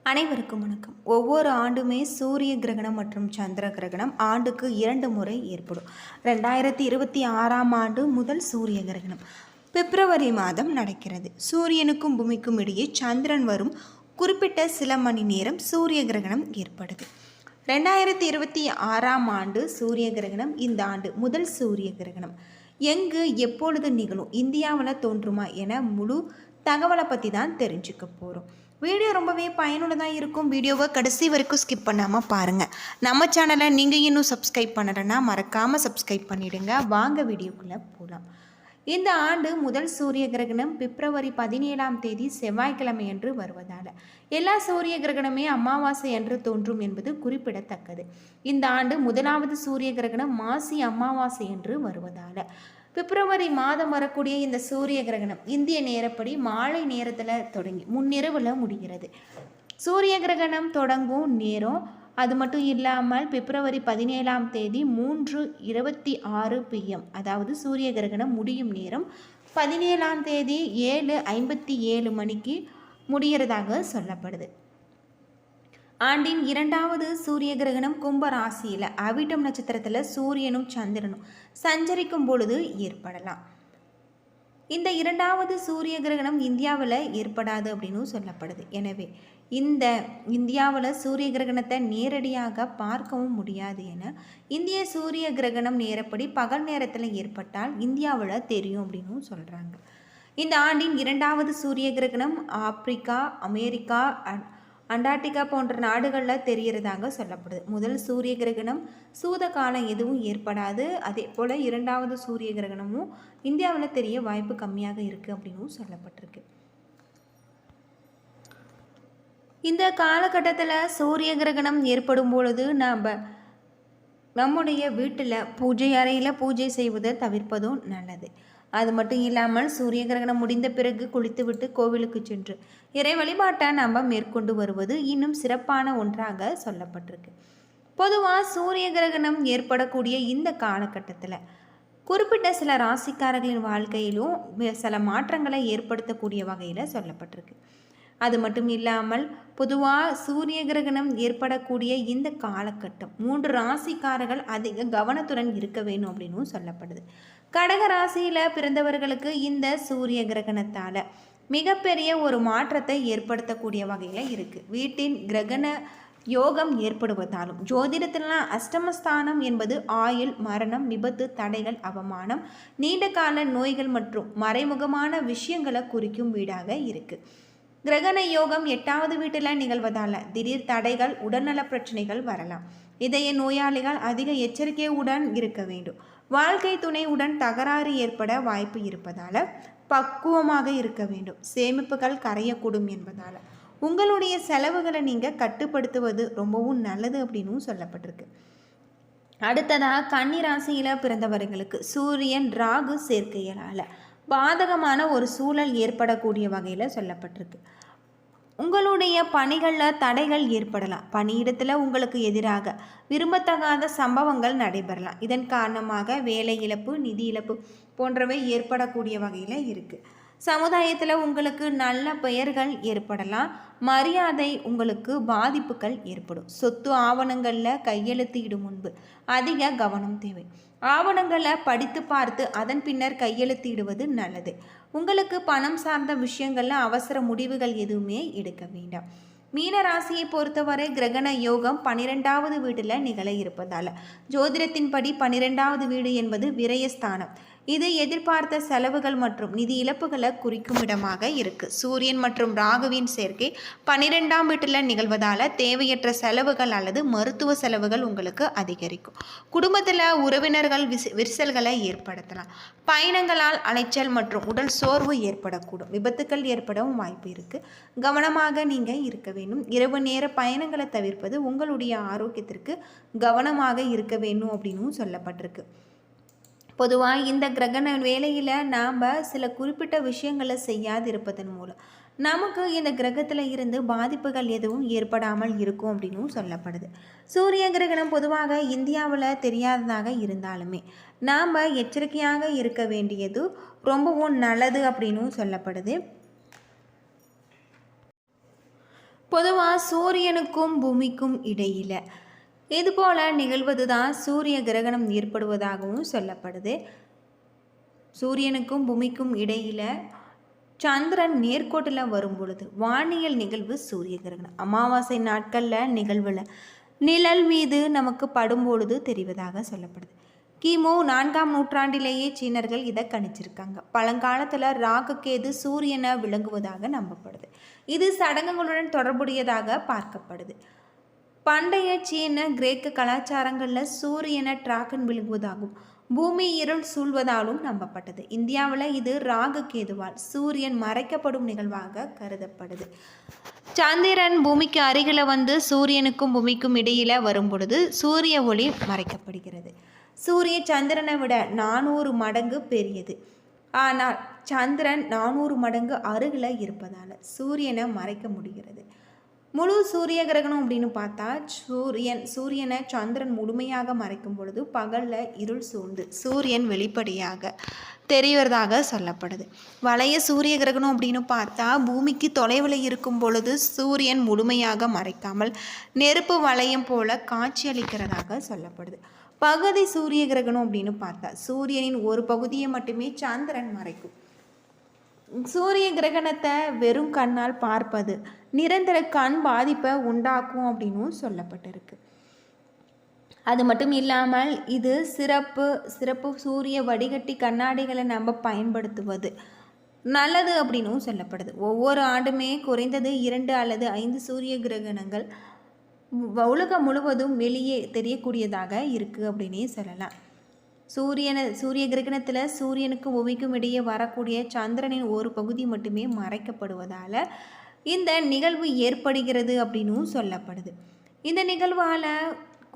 அனைவருக்கும் வணக்கம். ஒவ்வொரு ஆண்டுமே சூரிய கிரகணம் மற்றும் சந்திர கிரகணம் ஆண்டுக்கு 2 முறை ஏற்படும். 2026ஆம் ஆண்டு முதல் சூரிய கிரகணம் பிப்ரவரி மாதம் நடக்கிறது. சூரியனுக்கும் பூமிக்கும் இடையே சந்திரன் வரும் குறிப்பிட்ட சில மணி நேரம் சூரிய கிரகணம் ஏற்படுது. 2026ஆம் ஆண்டு சூரிய கிரகணம் இந்த ஆண்டு முதல் சூரிய கிரகணம் எங்கு எப்பொழுது நிகழும், இந்தியாவில் தோன்றுமா என முழு தகவலை பற்றி தான் தெரிஞ்சுக்க போகிறோம். வீடியோ ரொம்பவே பயனுள்ளதாக இருக்கும். வீடியோவை கடைசி வரைக்கும் ஸ்கிப் பண்ணாமல் பாருங்கள். நம்ம சேனலை நீங்கள் இன்னும் சப்ஸ்கிரைப் பண்ணலைன்னா மறக்காமல் சப்ஸ்கிரைப் பண்ணிவிடுங்க. வாங்க வீடியோக்குள்ளே போகலாம். இந்த ஆண்டு முதல் சூரிய கிரகணம் பிப்ரவரி 17ஆம் தேதி செவ்வாய்க்கிழமை என்று வருவதால் எல்லா சூரிய கிரகணமே அமாவாசை என்று தோன்றும் என்பது குறிப்பிடத்தக்கது. இந்த ஆண்டு முதலாவது சூரிய கிரகணம் மாசி அமாவாசை என்று வருவதால் பிப்ரவரி மாதம் வரக்கூடிய இந்த சூரிய கிரகணம் இந்திய நேரப்படி மாலை நேரத்தில் தொடங்கி முன்னிரவில் முடிகிறது. சூரிய கிரகணம் தொடங்கும் நேரம் அது மட்டும் இல்லாமல் பிப்ரவரி 17ஆம் தேதி 3:26 PM, அதாவது சூரிய கிரகணம் முடியும் நேரம் 17ஆம் தேதி 7:57 மணிக்கு முடிகிறதாக சொல்லப்படுது. ஆண்டின் 2வது சூரிய கிரகணம் கும்ப ராசியில் அவிட்டம் நட்சத்திரத்தில் சூரியனும் சந்திரனும் சஞ்சரிக்கும் பொழுது ஏற்படலாம். இந்த 2வது சூரிய கிரகணம் இந்தியாவில் ஏற்படாது அப்படின்னு சொல்லப்படுது. எனவே இந்த இந்தியாவில் சூரிய கிரகணத்தை நேரடியாக பார்க்கவும் முடியாது என இந்திய சூரிய கிரகணம் நேரப்படி பகல் நேரத்தில் ஏற்பட்டால் இந்தியாவில் தெரியும் அப்படின்னு சொல்கிறாங்க. இந்த ஆண்டின் 2வது சூரிய கிரகணம் ஆப்பிரிக்கா, அமெரிக்கா, அண்டார்டிகா போன்ற நாடுகளில் தெரிகிறதாக சொல்லப்படுது. முதல் சூரிய கிரகணம் சூத காலம் எதுவும் ஏற்படாது. அதே போல் 2வது சூரிய கிரகணமும் இந்தியாவில் தெரிய வாய்ப்பு கம்மியாக இருக்குது அப்படின்னு சொல்லப்பட்டிருக்கு. இந்த காலகட்டத்தில் சூரிய கிரகணம் ஏற்படும் பொழுது நம்முடைய வீட்டில் பூஜை அறையில் பூஜை செய்வதை தவிர்ப்பதும் நல்லது. அது மட்டும் இல்லாமல் சூரிய கிரகணம் முடிந்த பிறகு குளித்துவிட்டு கோவிலுக்கு சென்று இறை வழிபாட்டை நம்ம மேற்கொண்டு வருவது இன்னும் சிறப்பான ஒன்றாக சொல்லப்பட்டிருக்கு. பொதுவாக சூரிய கிரகணம் ஏற்படக்கூடிய இந்த காலகட்டத்தில் குறிப்பிட்ட சில ராசிக்காரர்களின் வாழ்க்கையிலும் சில மாற்றங்களை ஏற்படுத்தக்கூடிய வகையில் சொல்லப்பட்டிருக்கு. அது மட்டும் இல்லாமல் பொதுவாக சூரிய கிரகணம் ஏற்படக்கூடிய இந்த காலகட்டம் 3 ராசிக்காரர்கள் அதிக கவனத்துடன் இருக்க வேணும் அப்படின்னு சொல்லப்படுது. கடக ராசியில் பிறந்தவர்களுக்கு இந்த சூரிய கிரகணத்தால் மிகப்பெரிய ஒரு மாற்றத்தை ஏற்படுத்தக்கூடிய வகையில் இருக்குது. வீட்டின் கிரகண யோகம் ஏற்படுவதாலும் ஜோதிடத்திலாம் அஷ்டமஸ்தானம் என்பது ஆயுள், மரணம், விபத்து, தடைகள், அவமானம், நீண்ட கால நோய்கள் மற்றும் மறைமுகமான விஷயங்களை குறிக்கும் வீடாக இருக்குது. கிரகண யோகம் 8வது வீட்டில் நிகழ்வதால் திடீர் தடைகள், உடல்நல பிரச்சனைகள் வரலாம். இதய நோயாளிகள் அதிக எச்சரிக்கையுடன் இருக்க வேண்டும். வாழ்க்கை துணையுடன் தகராறு ஏற்பட வாய்ப்பு இருப்பதால் பக்குவமாக இருக்க வேண்டும். சேமிப்புகள் கரையக்கூடும் என்பதால் உங்களுடைய செலவுகளை நீங்கள் கட்டுப்படுத்துவது ரொம்பவும் நல்லது அப்படின்னு சொல்லப்பட்டிருக்கு. அடுத்ததாக கன்னி ராசியில் பிறந்தவர்களுக்கு சூரியன் ராகு சேர்க்கையால் பாதகமான ஒரு சூழல் ஏற்படக்கூடிய வகையில் சொல்லப்பட்டிருக்கு. உங்களுடைய பணிகளில் தடைகள் ஏற்படலாம். பணியிடத்தில் உங்களுக்கு எதிராக விரும்பத்தகாத சம்பவங்கள் நடைபெறலாம். இதன் காரணமாக வேலை இழப்பு, நிதி இழப்பு போன்றவை ஏற்படக்கூடிய வகையில் இருக்குது. சமுதாயத்தில் உங்களுக்கு நல்ல பெயர்கள் ஏற்படலாம். மரியாதை உங்களுக்கு பாதிப்புகள் ஏற்படும். சொத்து ஆவணங்களில் கையெழுத்து இடும் முன்பு அதிக கவனம் தேவை. ஆவணங்களை படித்து பார்த்து அதன் பின்னர் கையெழுத்து இடுவது நல்லது. உங்களுக்கு பணம் சார்ந்த விஷயங்களில் அவசர முடிவுகள் எதுவுமே எடுக்க வேண்டாம். மீன ராசியை பொறுத்தவரை கிரகண யோகம் 12வது வீட்டில் நிகழ இருப்பதால் ஜோதிடத்தின்படி 12வது வீடு என்பது விரயஸ்தானம். இது எதிர்பார்த்த செலவுகள் மற்றும் நிதி இழப்புகளை குறிக்கும் இடமாக இருக்குது. சூரியன் மற்றும் ராகுவின் சேர்க்கை 12ஆம் வீட்டில் நிகழ்வதால் தேவையற்ற செலவுகள் அல்லது மருத்துவ செலவுகள் உங்களுக்கு அதிகரிக்கும். குடும்பத்தில் உறவினர்கள் விரிசல்களை ஏற்படுத்தலாம். பயணங்களால் அலைச்சல் மற்றும் உடல் சோர்வு ஏற்படக்கூடும். விபத்துக்கள் ஏற்படவும் வாய்ப்பு இருக்குது. கவனமாக நீங்கள் இருக்க வேண்டும். இரவு நேர பயணங்களை தவிர்ப்பது உங்களுடைய ஆரோக்கியத்திற்கு கவனமாக இருக்க வேண்டும் அப்படின்னு சொல்லப்பட்டிருக்கு. பொதுவாக இந்த கிரகண வேளையில் நாம் சில குறிப்பிட்ட விஷயங்களை செய்யாது இருப்பதன் மூலம் நமக்கு இந்த கிரகத்தில் இருந்து பாதிப்புகள் எதுவும் ஏற்படாமல் இருக்கும் அப்படின்னு சொல்லப்படுது. சூரிய கிரகணம் பொதுவாக இந்தியாவில் தெரியாததாக இருந்தாலுமே நாம் எச்சரிக்கையாக இருக்க வேண்டியது ரொம்பவும் நல்லது அப்படின்னு சொல்லப்படுது. பொதுவாக சூரியனுக்கும் பூமிக்கும் இடையில் இதுபோல் நிகழ்வது தான் சூரிய கிரகணம் ஏற்படுவதாகவும் சொல்லப்படுது. சூரியனுக்கும் பூமிக்கும் இடையில் சந்திரன் நேர்கோட்டில் வரும் பொழுது வானியல் நிகழ்வு சூரிய கிரகணம். அமாவாசை நாட்களில் நிகழ்வில் நிழல் மீது நமக்கு படும்பொழுது தெரிவதாக சொல்லப்படுது. கிமு 4ஆம் நூற்றாண்டிலேயே சீனர்கள் இதை கணிச்சிருக்காங்க. பழங்காலத்தில் ராகுகேது சூரியனை விளங்குவதாக நம்பப்படுது. இது சடங்குகளுடன் தொடர்புடையதாக பார்க்கப்படுது. பண்டைய சீன கிரேக்க கலாச்சாரங்களில் சூரியனை டிராகன் விழுங்குவதாகவும் பூமி இருள் சூழ்வதாலும் நம்பப்பட்டது. இந்தியாவில் இது ராகுகேதுவால் சூரியன் மறைக்கப்படும் நிகழ்வாக கருதப்படுது. சந்திரன் பூமிக்கு அருகில் வந்து சூரியனுக்கும் பூமிக்கும் இடையில் வரும் பொழுது சூரிய ஒளி மறைக்கப்படுகிறது. சூரிய சந்திரனை விட 400 மடங்கு பெரியது. ஆனால் சந்திரன் 400 மடங்கு அருகில் இருப்பதால் சூரியனை மறைக்க முடிகிறது. முழு சூரிய கிரகணம் அப்படின்னு பார்த்தா சூரியனை சந்திரன் முழுமையாக மறைக்கும் பொழுது பகலில் இருள் சூழ்ந்து சூரியன் வெளிப்படையாக தெரிவதாக சொல்லப்படுது. வளைய சூரிய கிரகணம் அப்படின்னு பார்த்தா பூமிக்கு தொலைவில் இருக்கும் பொழுது சூரியன் முழுமையாக மறைக்காமல் நெருப்பு வளையம் போல காட்சியளிக்கிறதாக சொல்லப்படுது. பகுதி சூரிய கிரகணம் அப்படின்னு பார்த்தா சூரியனின் ஒரு பகுதியை மட்டுமே சந்திரன் மறைக்கும். சூரிய கிரகணத்தை வெறும் கண்ணால் பார்ப்பது நிரந்தர கண் பாதிப்பை உண்டாக்கும் அப்படின்னும் சொல்லப்பட்டிருக்கு. அது மட்டும் இல்லாமல் இது சிறப்பு சூரிய வடிகட்டி கண்ணாடிகளை நம்ம பயன்படுத்துவது நல்லது அப்படின்னும் சொல்லப்படுது. ஒவ்வொரு ஆண்டுமே குறைந்தது 2 அல்லது 5 சூரிய கிரகணங்கள் உலகம் முழுவதும் வெளியே தெரியக்கூடியதாக இருக்குது அப்படின்னே சொல்லலாம். சூரிய கிரகணத்தில் சூரியனுக்கும் பூமிக்கும் இடையே வரக்கூடிய சந்திரனின் ஒரு பகுதி மட்டுமே மறைக்கப்படுவதால் இந்த நிகழ்வு ஏற்படுகிறது அப்படின்னும் சொல்லப்படுது. இந்த நிகழ்வால்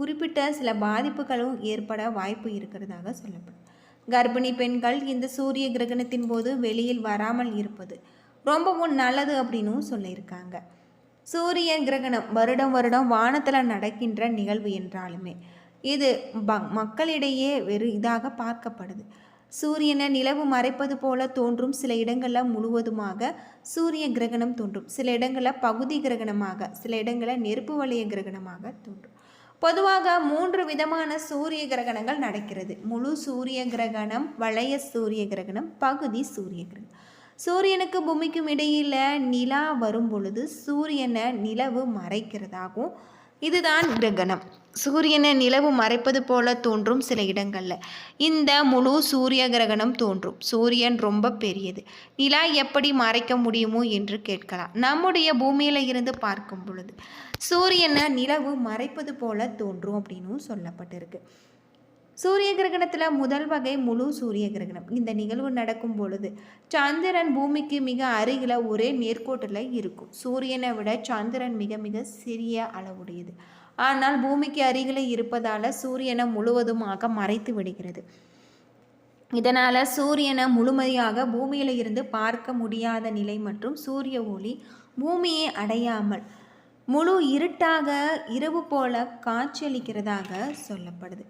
குறிப்பிட்ட சில பாதிப்புகளும் ஏற்பட வாய்ப்பு இருக்கிறதாக சொல்லப்படுது. கர்ப்பிணி பெண்கள் இந்த சூரிய கிரகணத்தின் போது வெளியில் வராமல் இருப்பது ரொம்பவும் நல்லது அப்படின்னும் சொல்லியிருக்காங்க. சூரிய கிரகணம் வருடம் வானத்தில் நடக்கின்ற நிகழ்வு என்றாலுமே இது மக்களிடையே இதாக பார்க்கப்படுது. சூரியனை நிலவு மறைப்பது போல தோன்றும். சில இடங்களில் முழுவதுமாக சூரிய கிரகணம் தோன்றும். சில இடங்களில் பகுதி கிரகணமாக, சில இடங்களில் நெருப்பு வளைய கிரகணமாக தோன்றும். பொதுவாக 3 விதமான சூரிய கிரகணங்கள் நடக்கிறது. முழு சூரிய கிரகணம், வளைய சூரிய கிரகணம், பகுதி சூரிய கிரகணம். சூரியனுக்கு பூமிக்கும் இடையில் நிலா வரும் பொழுது சூரியனை நிலவு மறைக்கிறதாகவும் இதுதான் கிரகணம். சூரியனை நிலவு மறைப்பது போல தோன்றும் சில இடங்களில் இந்த முழு சூரிய கிரகணம் தோன்றும். சூரியன் ரொம்ப பெரியது, நிலா எப்படி மறைக்க முடியுமோ என்று கேட்கலாம். நம்முடைய பூமியில் இருந்து பார்க்கும் பொழுது சூரியனை நிலவு மறைப்பது போல தோன்றும் அப்படின்னு சொல்லப்பட்டிருக்கு. சூரிய கிரகணத்தில் முதல் வகை முழு சூரிய கிரகணம். இந்த நிகழ்வு நடக்கும் பொழுது சந்திரன் பூமிக்கு மிக அருகில் ஒரே நேர்கோட்டில் இருக்கும். சூரியனை விட சந்திரன் மிக மிக சிறிய அளவுடையது. ஆனால் பூமிக்கு அருகில் இருப்பதால் சூரியனை முழுவதுமாக மறைத்து விடுகிறது. இதனால் சூரியனை முழுமையாக பூமியில் இருந்து பார்க்க முடியாத நிலை மற்றும் சூரிய ஒளி பூமியை அடையாமல் முழு இருட்டாக இரவு போல காட்சியளிக்கிறதாக சொல்லப்படுது.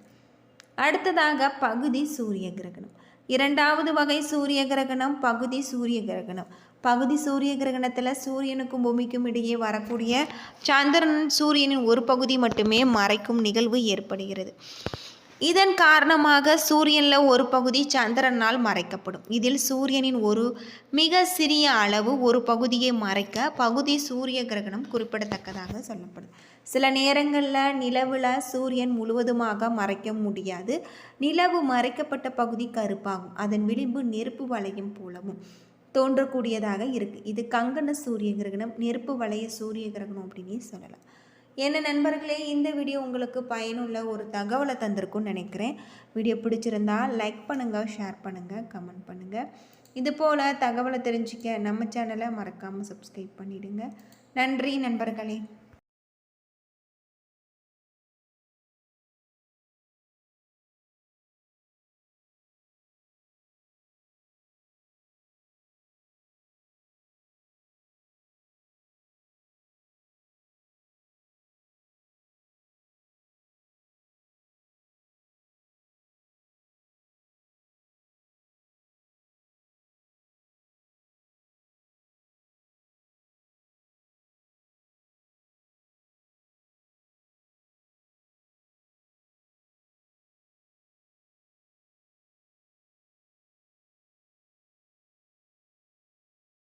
அடுத்ததாக பகுதி சூரிய கிரகணம். 2வது வகை சூரிய கிரகணம் பகுதி சூரிய கிரகணம். பகுதி சூரிய கிரகணத்தில் சூரியனுக்கும் பூமிக்கும் இடையே வரக்கூடிய சந்திரன் சூரியனின் ஒரு பகுதி மட்டுமே மறைக்கும் நிகழ்வு ஏற்படுகிறது. இதன் காரணமாக சூரியனில் ஒரு பகுதி சந்திரனால் மறைக்கப்படும். இதில் சூரியனின் ஒரு மிக சிறிய அளவு ஒரு பகுதியை மறைக்க பகுதி சூரிய கிரகணம் குறிப்பிடத்தக்கதாக சொல்லப்படும். சில நேரங்களில் நிலவில் சூரியன் முழுவதுமாக மறைக்க முடியாது. நிலவு மறைக்கப்பட்ட பகுதி கருப்பாகும். அதன் விளிம்பு நெருப்பு வளையம் போலவும் தோன்றக்கூடியதாக இருக்குது. இது கங்கண சூரிய கிரகணம், நெருப்பு வளைய சூரிய கிரகணம் அப்படின்னே சொல்லலாம். என்ன நண்பர்களே, இந்த வீடியோ உங்களுக்கு பயனுள்ள ஒரு தகவலை தந்திருக்கும்னு நினைக்கிறேன். வீடியோ பிடிச்சிருந்தா லைக் பண்ணுங்கள், ஷேர் பண்ணுங்கள், கமெண்ட் பண்ணுங்கள். இது போல் தகவலை தெரிஞ்சிக்க நம்ம சேனலை மறக்காமல் சப்ஸ்கிரைப் பண்ணிவிடுங்க. நன்றி நண்பர்களே.